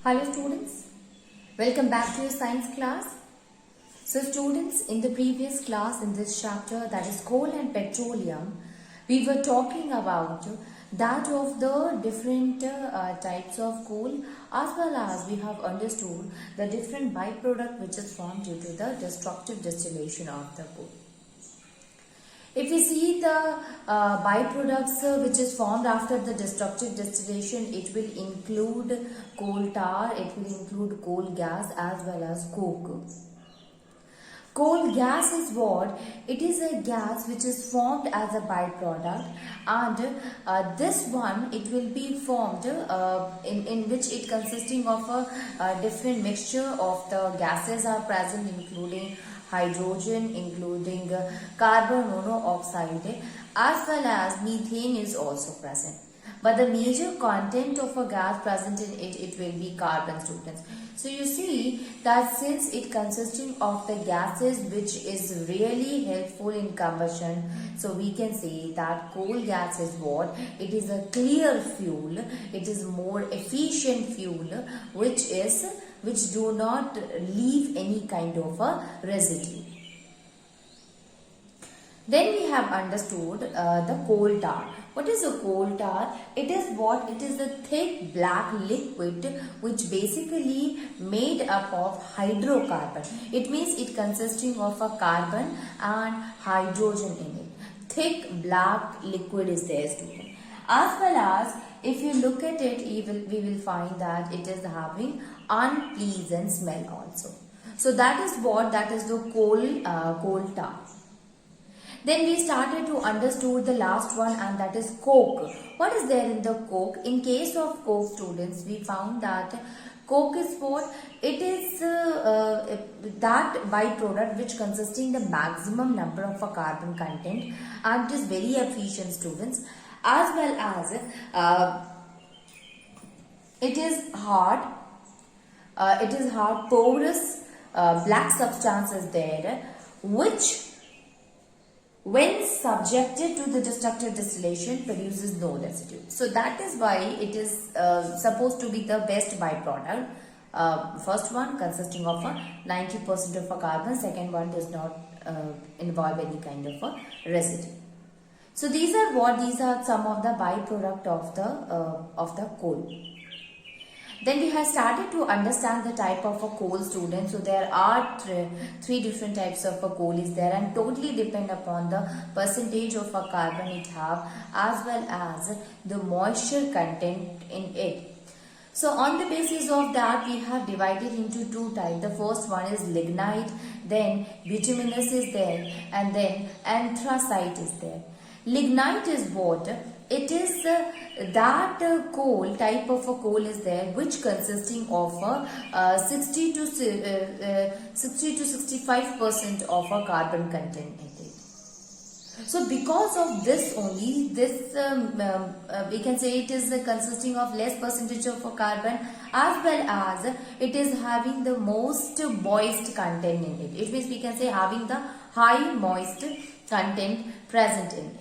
Hello students, welcome back to your science class. So students, in the previous class in this chapter, that is coal and petroleum, we were talking about that of the different types of coal, as well as we have understood the different byproduct which is formed due to the destructive distillation of the coal. If we see the byproducts which is formed after the destructive distillation, it will include coal tar, it will include coal gas as well as coke. Coal gas is what? It is a gas which is formed as a byproduct, and this one, it will be formed in which it consisting of a different mixture of the gases are present, including hydrogen, including carbon monoxide, as well as methane is also present. But the major content of a gas present in it will be carbon, students. So you see that since it consisting of the gases which is really helpful in combustion, so we can say that coal gas is what? It is a clear fuel, it is more efficient fuel which do not leave any kind of a residue. Then we have understood the coal tar. What is a coal tar? It is what? It is a thick black liquid which basically made up of hydrocarbon. It means it consisting of a carbon and hydrogen in it. Thick black liquid is there, student. As well as if you look at it, we will find that it is having unpleasant smell also. So that is what? That is the coal tar. Then we started to understood the last one, and that is coke. What is there in the coke? In case of coke, students, we found that coke is what? It is that byproduct which consisting the maximum number of a carbon content, and it is very efficient, students, as well as it is hard, porous, black substance is there, which when subjected to the destructive distillation produces no residue. So that is why it is supposed to be the best byproduct. First one consisting of a 90% of a carbon, second one does not involve any kind of a residue. So these are some of the byproduct of the coal. Then we have started to understand the type of a coal, student. So there are three different types of a coal is there, and totally depend upon the percentage of a carbon it have, as well as the moisture content in it. So on the basis of that, we have divided into two types. The first one is lignite, then bituminous is there, and then anthracite is there. Lignite is what? It is that coal, type of a coal is there, which consisting of 60 to 65% of a carbon content in it. So because of this only, we can say it is consisting of less percentage of a carbon, as well as it is having the most moist content in it. It means we can say having the high moist content present in it.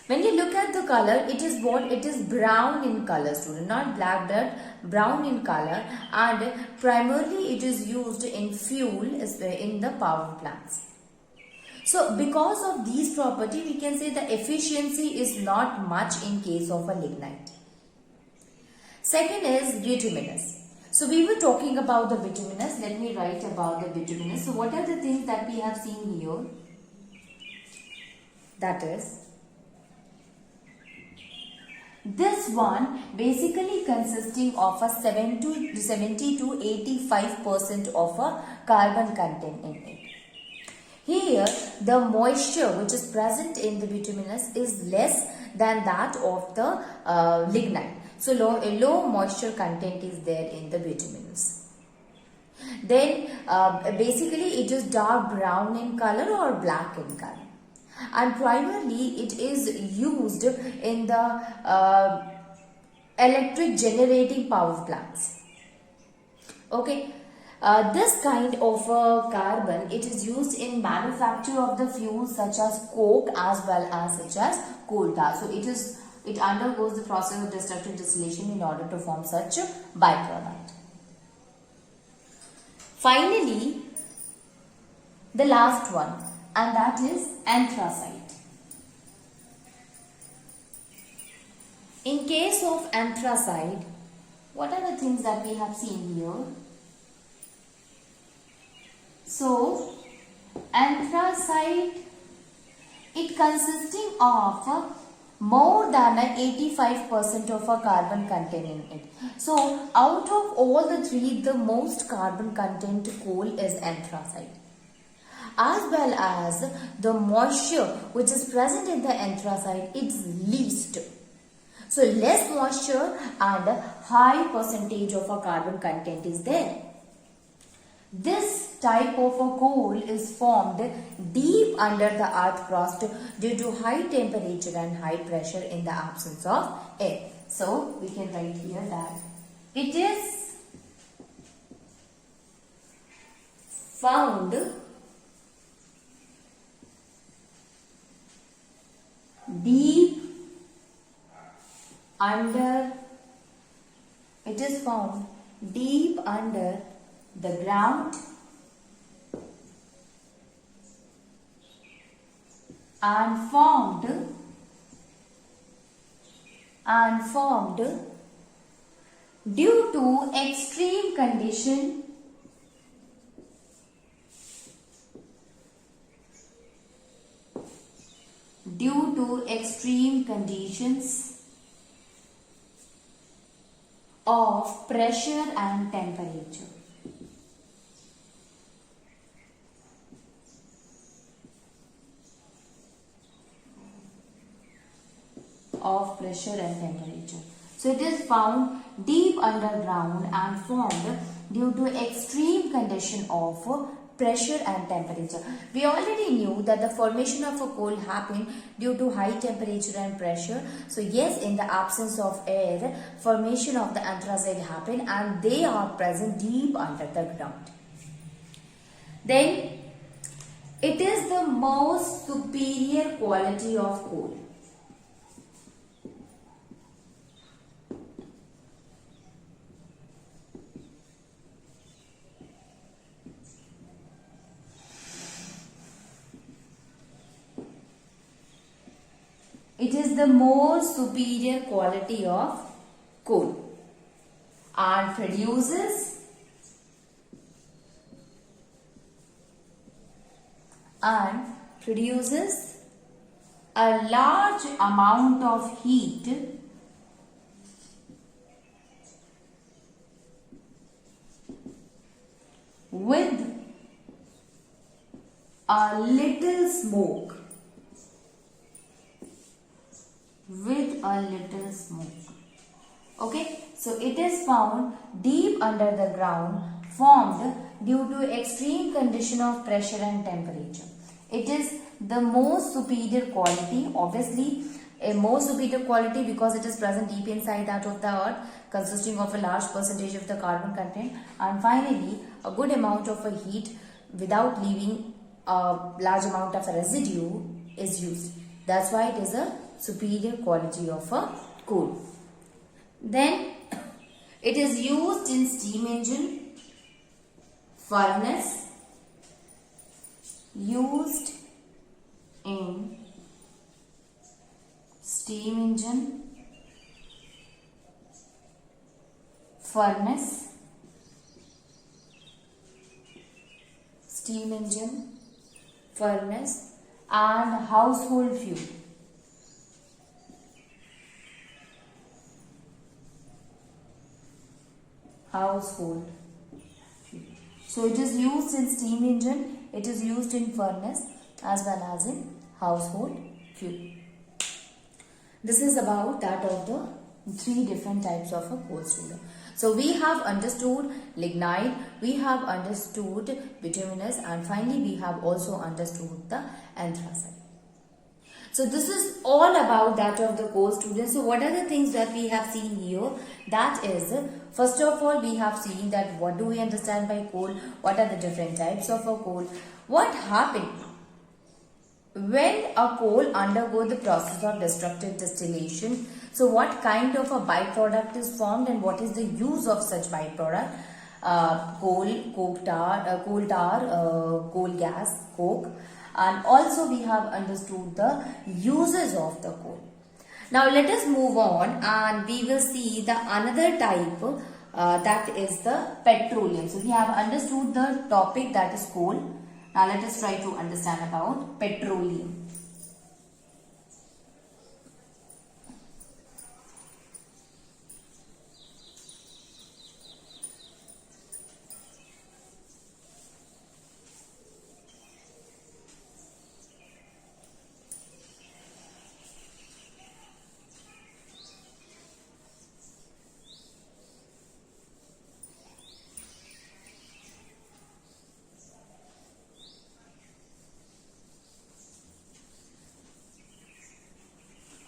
When you look at the color, it is what? It is brown in color, student, not black, but brown in color, and primarily it is used in fuel in the power plants. So because of these property, we can say the efficiency is not much in case of a lignite. Second is bituminous. So we were talking about the bituminous. Let me write about the bituminous. So what are the things that we have seen here? That is, this one basically consisting of a 70 to 85% of a carbon content in it. Here, the moisture which is present in the bituminous is less than that of the lignite. So low moisture content is there in the bituminous. Then basically it is dark brown in color or black in color. And primarily it is used in the electric generating power plants. Okay, this kind of carbon, it is used in manufacture of the fuels such as coke as well as such as coal tar. So it is it undergoes the process of destructive distillation in order to form such a byproduct. Finally, the last one, and that is anthracite. In case of anthracite, what are the things that we have seen here? So, anthracite, it consisting of more than 85% of a carbon content in it. So, out of all the three, the most carbon content coal is anthracite. As well as the moisture which is present in the anthracite, it's least. So, less moisture and a high percentage of a carbon content is there. This type of a coal is formed deep under the earth crust due to high temperature and high pressure in the absence of air. So, we can write here that it is found deep under the ground and formed due to extreme conditions of pressure and temperature. So it is found deep underground and formed due to extreme condition of pressure and temperature. We already knew that the formation of a coal happened due to high temperature and pressure. So yes, in the absence of air, formation of the anthracite happened and they are present deep under the ground. Then it is the most superior quality of coal. It is the most superior quality of coal and produces a large amount of heat with a little smoke. Okay, so it is found deep under the ground, formed due to extreme condition of pressure and temperature. It is the most superior quality, obviously a more superior quality because it is present deep inside that of the earth, consisting of a large percentage of the carbon content, and finally a good amount of a heat without leaving a large amount of a residue is used. That's why it is a superior quality of a coal. Then it is used in steam engine, furnace, and household fuel. So it is used in steam engine, it is used in furnace as well as in household fuel. This is about that of the three different types of a coal, student. So we have understood lignite, we have understood bituminous, and finally we have also understood the anthracite. So this is all about that of the coal, students. So what are the things that we have seen here? That is, first of all, we have seen that what do we understand by coal? What are the different types of a coal? What happened when a coal undergo the process of destructive distillation, so what kind of a byproduct is formed and what is the use of such byproduct? Coal tar, coal gas, coke, and also we have understood the uses of the coal. Now let us move on and we will see the another type that is the petroleum. So we have understood the topic that is coal. Now let us try to understand about petroleum.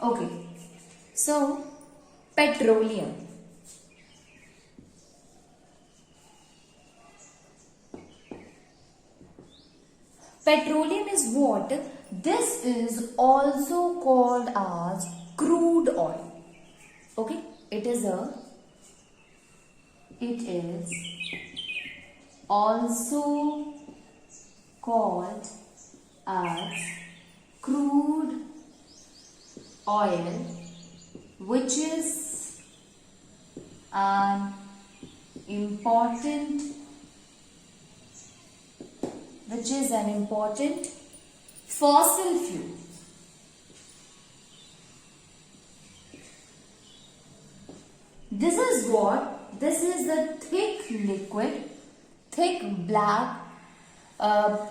Okay, so petroleum. Petroleum is what? This is also called as crude oil. Okay, it is also called as crude oil, which is an important fossil fuel. This is what? This is the thick liquid, thick black,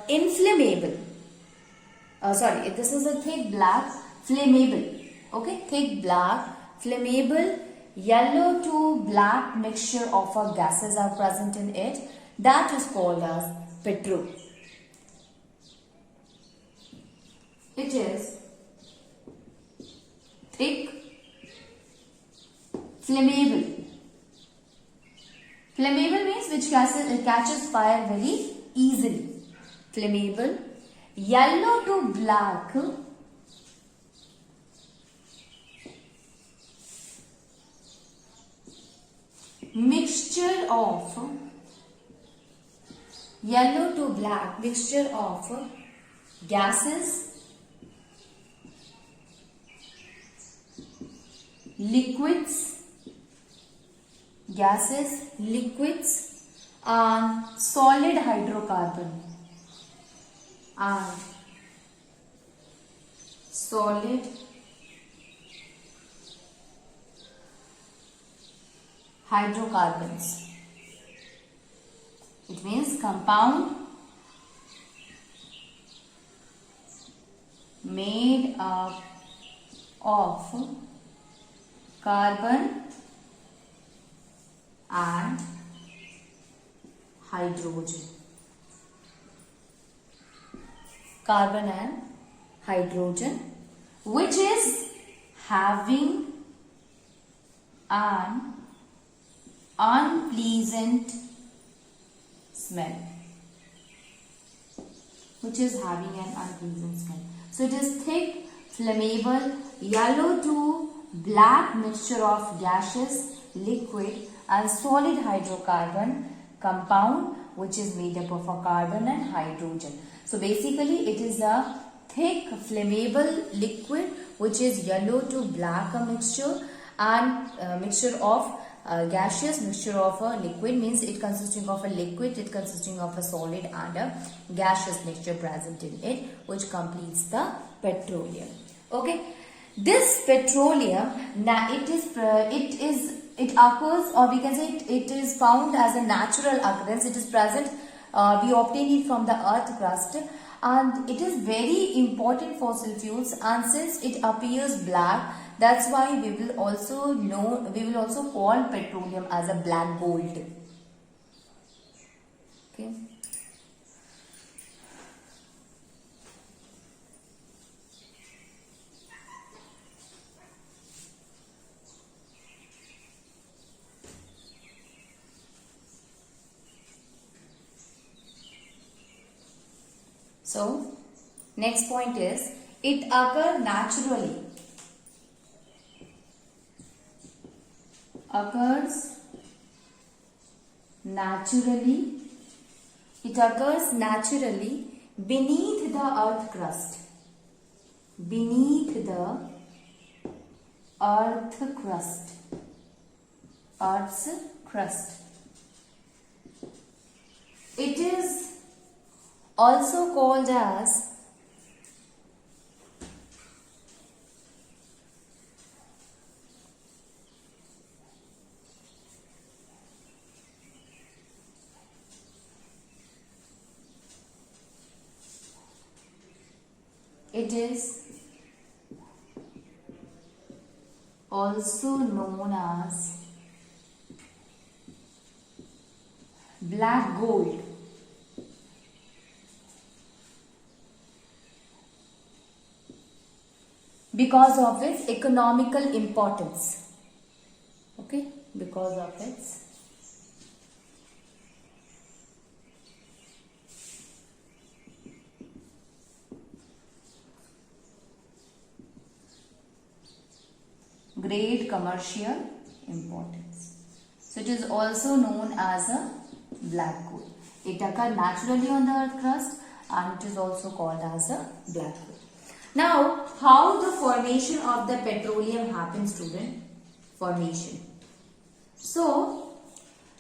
inflammable. This is a thick black flammable. Okay, thick black flammable yellow to black mixture of gases are present in it. That is called as petrol. It is thick flammable. Flammable means which catches fire very easily. Flammable, yellow to black, mixture of yellow to black mixture of gases, liquids, and solid hydrocarbon hydrocarbons. It means compound made up of carbon and hydrogen. Carbon and hydrogen, which is having an unpleasant smell. So it is thick, flammable, yellow to black mixture of gaseous, liquid and solid hydrocarbon compound which is made up of a carbon and hydrogen. So basically it is a thick flammable liquid which is yellow to black mixture and mixture of gaseous, mixture of a liquid means it consisting of a liquid, it consisting of a solid and a gaseous mixture present in it which completes the petroleum. Okay, this petroleum it occurs, or we can say it is found as a natural occurrence. It is present, we obtain it from the earth crust and it is very important fossil fuels, and since it appears black, that's why we will also call petroleum as a black gold. Okay. So Next point is it occurs naturally. Occurs naturally. It occurs naturally beneath the earth crust. Beneath the earth crust. Earth's crust. It is also called as it is also known as black gold. Because of its economical importance. Okay, because of its great commercial importance. So it is also known as a black gold. It occurs naturally on the earth crust and it is also called as a black gold. Now, how the formation of the petroleum happens, student? Formation. So,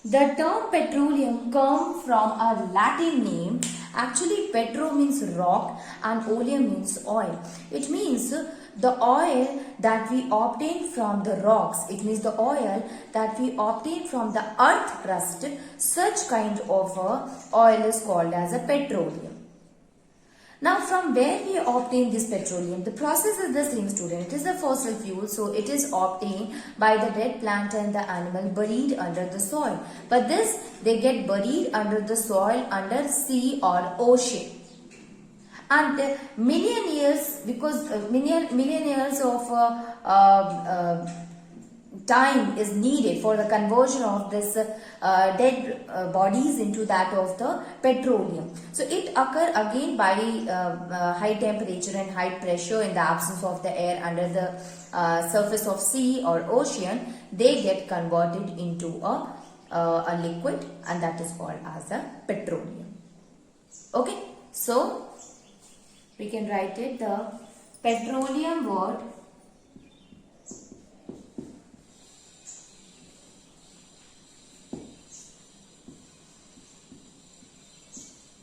the term petroleum comes from a Latin name. Actually, petro means rock and oleum means oil. It means the oil that we obtain from the rocks. It means the oil that we obtain from the earth crust. Such kind of oil is called as a petroleum. Now, from where we obtain this petroleum? The process is the same, student. It is a fossil fuel, so it is obtained by the dead plant and the animal buried under the soil. But this, they get buried under the soil, under sea or ocean. And million years, because million years of time is needed for the conversion of this dead bodies into that of the petroleum. So it occur again by high temperature and high pressure in the absence of the air under the surface of sea or ocean. They get converted into a liquid, and that is called as a petroleum. Okay, so we can write it, the petroleum word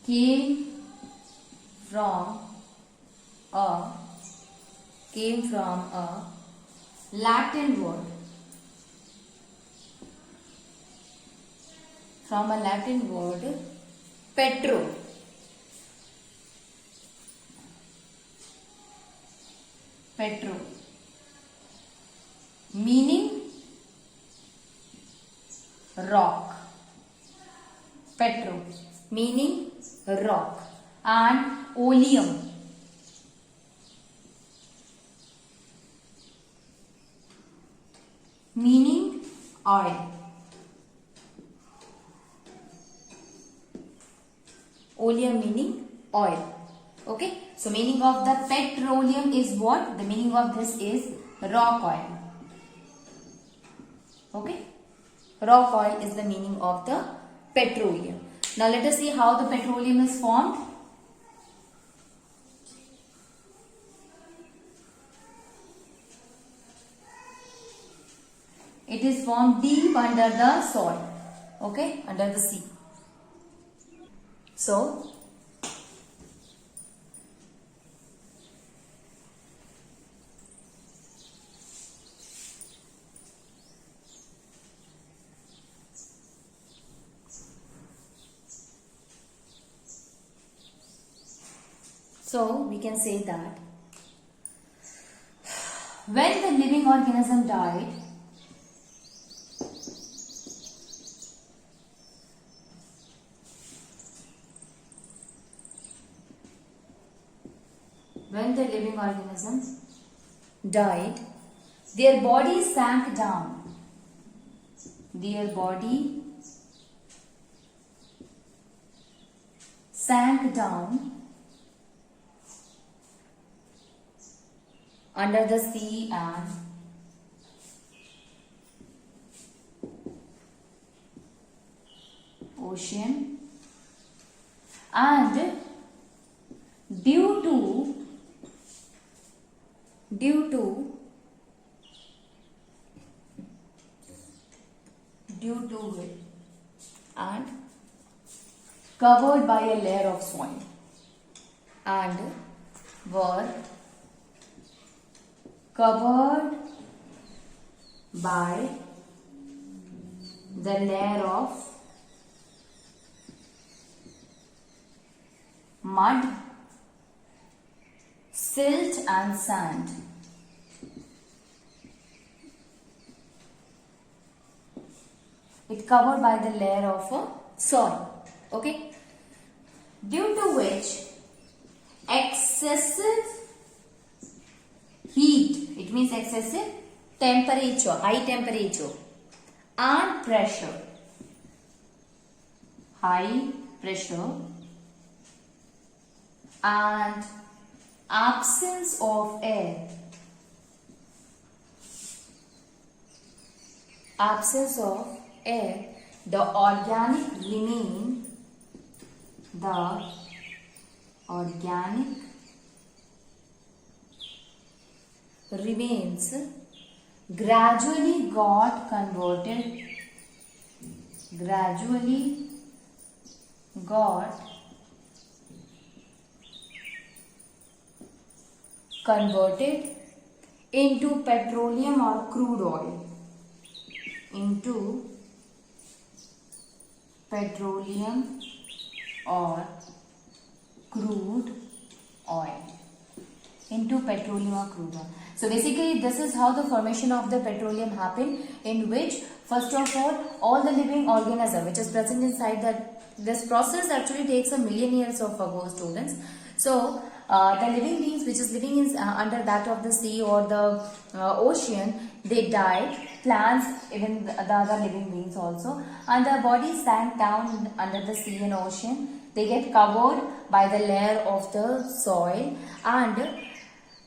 came from a Latin word. From a Latin word, petro. Petro. Meaning rock. Petro. Meaning rock. And oleum. Meaning oil. Oleum meaning oil. Okay. So meaning of the petroleum is what? The meaning of this is rock oil. Okay. Rock oil is the meaning of the petroleum. Now let us see how the petroleum is formed. It is formed deep under the soil. Okay, under the sea. So we can say that when the living organism died, their body sank down. Their body sank down under the sea and ocean, and due to it and covered by a layer of soil and were covered by the layer of mud, silt and sand. It covered by the layer of soil. Okay. Due to which excessive heat, it means excessive temperature, high temperature and pressure, high pressure and absence of air, the organic remains gradually got converted into petroleum or crude oil, into petroleum or crude oil. So basically this is how the formation of the petroleum happened, in which first of all the living organism which is present inside that, this process actually takes a million years of ago, students. So the living beings which is living in under that of the sea or the ocean, they died, plants, even the other living beings also, and their bodies sank down under the sea and ocean. They get covered by the layer of the soil and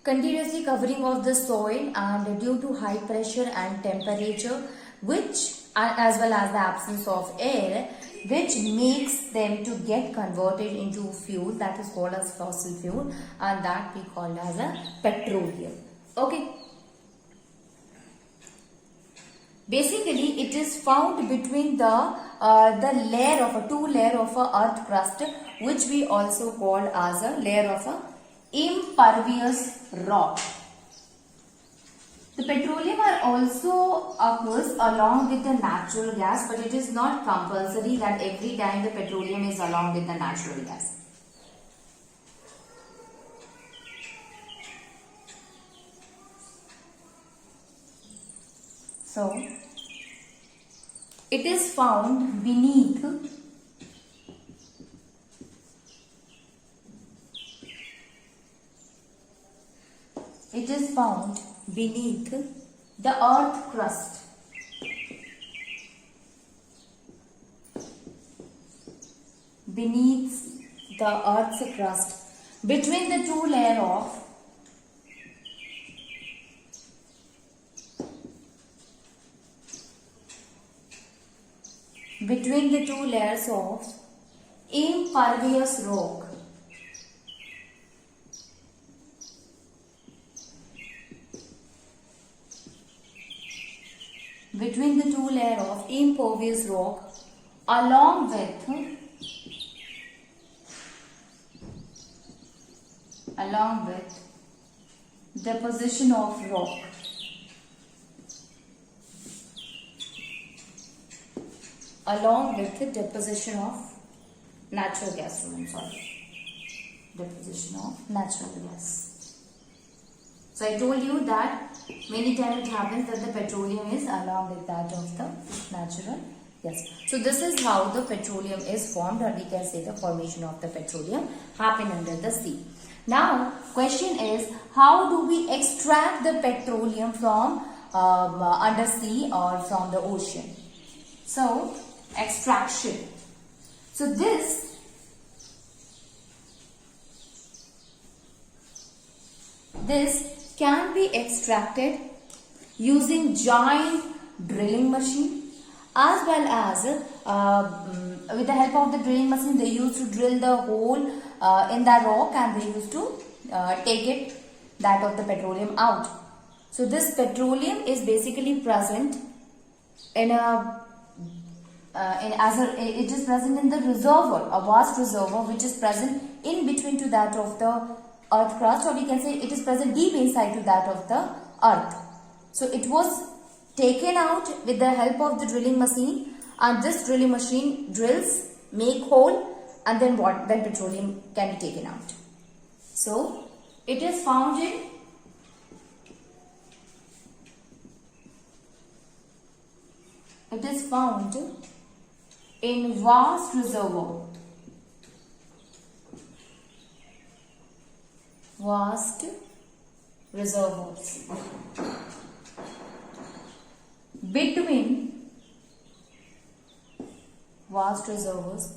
continuously covering of the soil, and due to high pressure and temperature, which as well as the absence of air, which makes them to get converted into fuel, that is called as fossil fuel, and that we call as a petroleum. Okay. Basically, it is found between the layer of two layer of a earth crust, which we also call as a layer of a impervious rock. The petroleum are also occurs along with the natural gas, but it is not compulsory that every time the petroleum is along with the natural gas. So, it is found beneath the earth crust. Beneath the earth's crust, between the two layers of impervious rock. Between the two layers of impervious rock, along with deposition of rock. Along with the deposition of natural gas. Deposition of natural gas. So I told you that many times it happens that the petroleum is along with that of the natural gas. So this is how the petroleum is formed, or we can say the formation of the petroleum happen under the sea. Now question is, how do we extract the petroleum from under sea or from the ocean? So extraction. So this can be extracted using giant drilling machine, as well as with the help of the drilling machine they used to drill the hole in the rock, and they used to take it, that of the petroleum, out. So this petroleum is basically present in a it is present in the reservoir, a vast reservoir which is present in between to that of the earth crust, or we can say it is present deep inside to that of the earth. So it was taken out with the help of the drilling machine, and this drilling machine drills, make hole, and then what? Then petroleum can be taken out. So it is found in vast reservoir. Vast reservoirs between vast reservoirs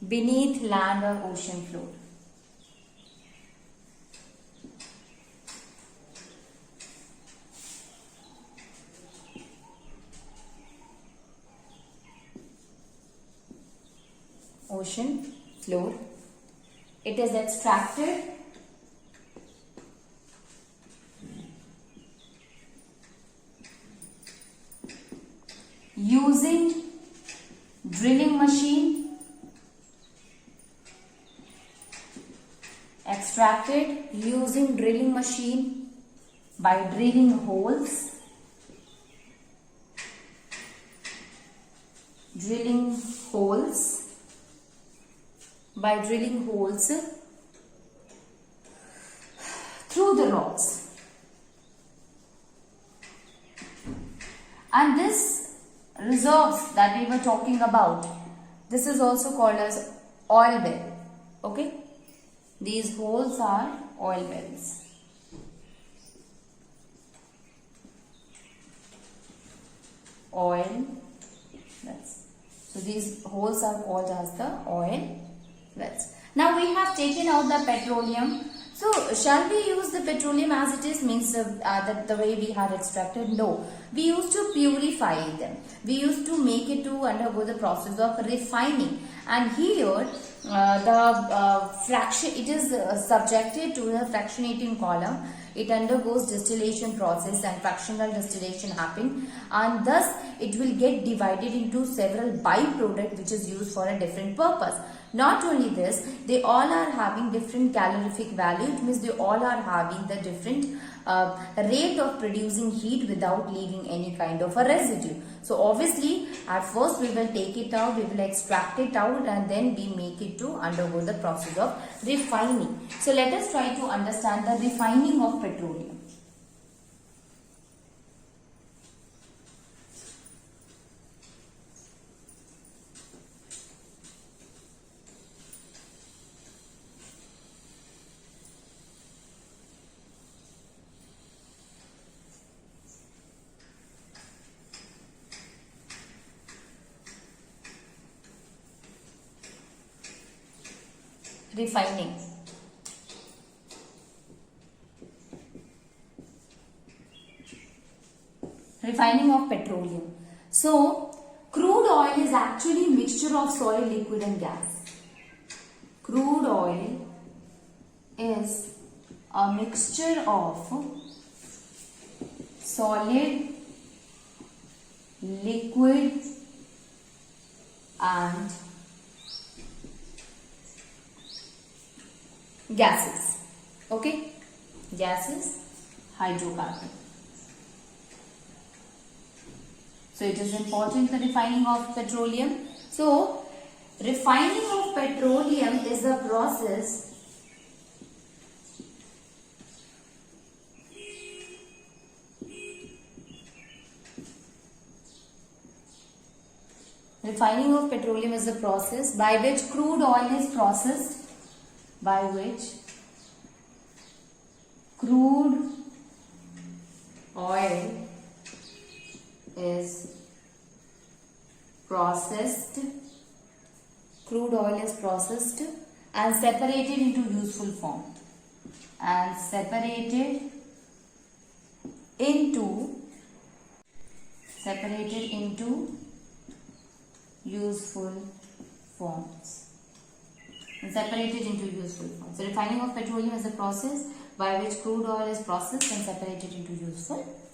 beneath land or ocean floor. Ocean floor. It is extracted using drilling machine, extracted using drilling machine by drilling holes, by drilling holes through the rocks. And this reserves that we were talking about, this is also called as oil well. Okay, these holes are oil wells. Oil wells. So these holes are called as the oil wells. Now we have taken out the petroleum. So shall we use the petroleum as it is, means the way we had extracted? No. We used to purify them. We used to make it to undergo the process of refining. And here the fraction, it is subjected to the fractionating column. It undergoes distillation process and fractional distillation happen, and thus it will get divided into several byproducts which is used for a different purpose. Not only this, they all are having different calorific value. It means they all are having the different rate of producing heat without leaving any kind of a residue. So obviously at first we will take it out, we will extract it out, and then we make it to undergo the process of refining. So let us try to understand the refining of petroleum. Refining of petroleum. So crude oil is actually mixture of solid, liquid and gas. Crude oil is a mixture of solid, liquid and gases. Okay, gases, hydrocarbon. So it is important, the refining of petroleum. So refining of petroleum is a process by which crude oil is processed, by which crude oil is processed crude oil is processed and separated into useful form. And separated into useful forms. So refining of petroleum is a process by which crude oil is processed and separated into useful